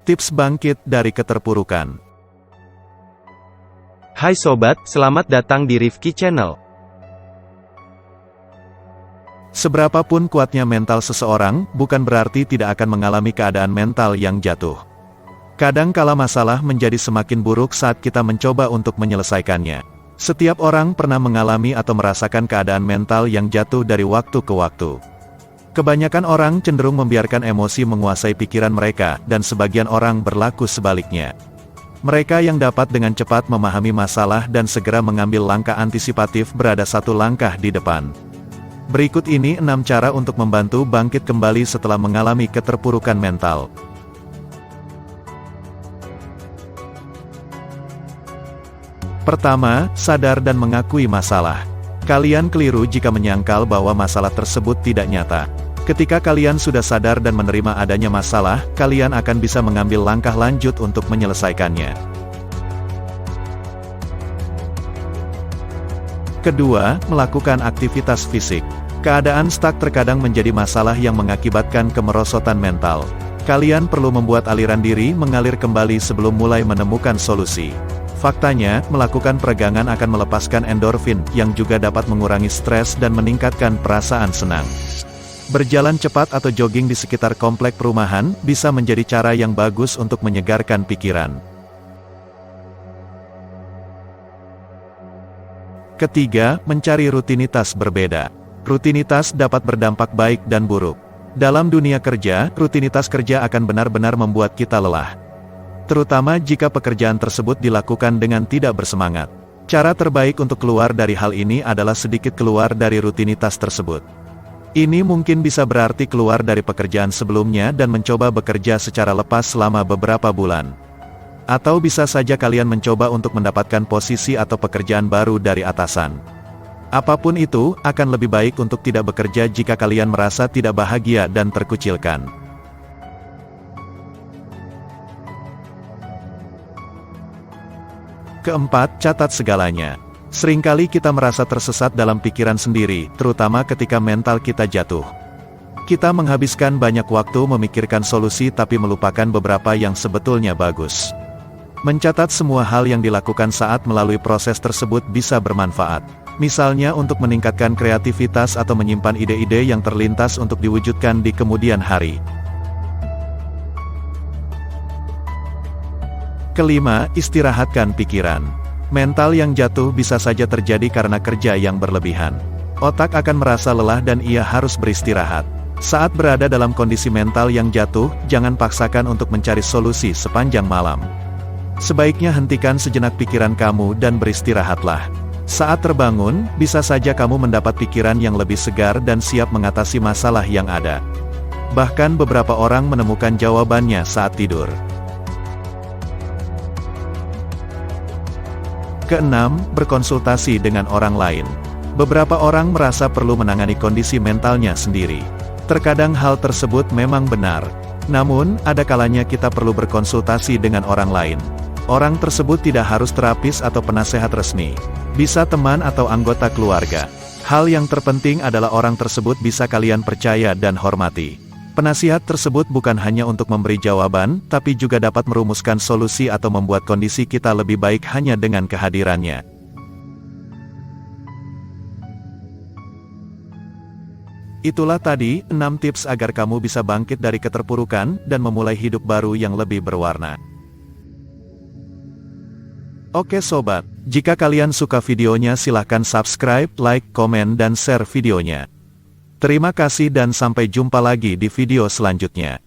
Tips bangkit dari keterpurukan. Hai sobat, selamat datang di Rifki Channel. Seberapapun kuatnya mental seseorang, bukan berarti tidak akan mengalami keadaan mental yang jatuh. Kadang kala masalah menjadi semakin buruk saat kita mencoba untuk menyelesaikannya. Setiap orang pernah mengalami atau merasakan keadaan mental yang jatuh dari waktu ke waktu. Kebanyakan orang cenderung membiarkan emosi menguasai pikiran mereka, dan sebagian orang berlaku sebaliknya. Mereka yang dapat dengan cepat memahami masalah dan segera mengambil langkah antisipatif berada satu langkah di depan. Berikut ini 6 cara untuk membantu bangkit kembali setelah mengalami keterpurukan mental. Pertama, sadar dan mengakui masalah. Kalian keliru jika menyangkal bahwa masalah tersebut tidak nyata. Ketika kalian sudah sadar dan menerima adanya masalah, kalian akan bisa mengambil langkah lanjut untuk menyelesaikannya. Kedua, melakukan aktivitas fisik. Keadaan stuck terkadang menjadi masalah yang mengakibatkan kemerosotan mental. Kalian perlu membuat aliran diri mengalir kembali sebelum mulai menemukan solusi. Faktanya, melakukan peregangan akan melepaskan endorfin, yang juga dapat mengurangi stres dan meningkatkan perasaan senang. Berjalan cepat atau jogging di sekitar komplek perumahan, bisa menjadi cara yang bagus untuk menyegarkan pikiran. Ketiga, mencari rutinitas berbeda. Rutinitas dapat berdampak baik dan buruk. Dalam dunia kerja, rutinitas kerja akan benar-benar membuat kita lelah. Terutama jika pekerjaan tersebut dilakukan dengan tidak bersemangat. Cara terbaik untuk keluar dari hal ini adalah sedikit keluar dari rutinitas tersebut. Ini mungkin bisa berarti keluar dari pekerjaan sebelumnya dan mencoba bekerja secara lepas selama beberapa bulan. Atau bisa saja kalian mencoba untuk mendapatkan posisi atau pekerjaan baru dari atasan. Apapun itu, akan lebih baik untuk tidak bekerja jika kalian merasa tidak bahagia dan terkucilkan. Keempat, catat segalanya. Seringkali kita merasa tersesat dalam pikiran sendiri, terutama ketika mental kita jatuh. Kita menghabiskan banyak waktu memikirkan solusi tapi melupakan beberapa yang sebetulnya bagus. Mencatat semua hal yang dilakukan saat melalui proses tersebut bisa bermanfaat. Misalnya untuk meningkatkan kreativitas atau menyimpan ide-ide yang terlintas untuk diwujudkan di kemudian hari. Kelima, istirahatkan pikiran. Mental yang jatuh bisa saja terjadi karena kerja yang berlebihan. Otak akan merasa lelah dan ia harus beristirahat. Saat berada dalam kondisi mental yang jatuh, jangan paksakan untuk mencari solusi sepanjang malam. Sebaiknya hentikan sejenak pikiran kamu dan beristirahatlah. Saat terbangun, bisa saja kamu mendapat pikiran yang lebih segar dan siap mengatasi masalah yang ada. Bahkan beberapa orang menemukan jawabannya saat tidur. Keenam, berkonsultasi dengan orang lain. Beberapa orang merasa perlu menangani kondisi mentalnya sendiri. Terkadang hal tersebut memang benar. Namun, ada kalanya kita perlu berkonsultasi dengan orang lain. Orang tersebut tidak harus terapis atau penasehat resmi. Bisa teman atau anggota keluarga. Hal yang terpenting adalah orang tersebut bisa kalian percaya dan hormati. Penasihat tersebut bukan hanya untuk memberi jawaban, tapi juga dapat merumuskan solusi atau membuat kondisi kita lebih baik hanya dengan kehadirannya. Itulah tadi, 6 tips agar kamu bisa bangkit dari keterpurukan, dan memulai hidup baru yang lebih berwarna. Oke sobat, jika kalian suka videonya silahkan subscribe, like, komen dan share videonya. Terima kasih dan sampai jumpa lagi di video selanjutnya.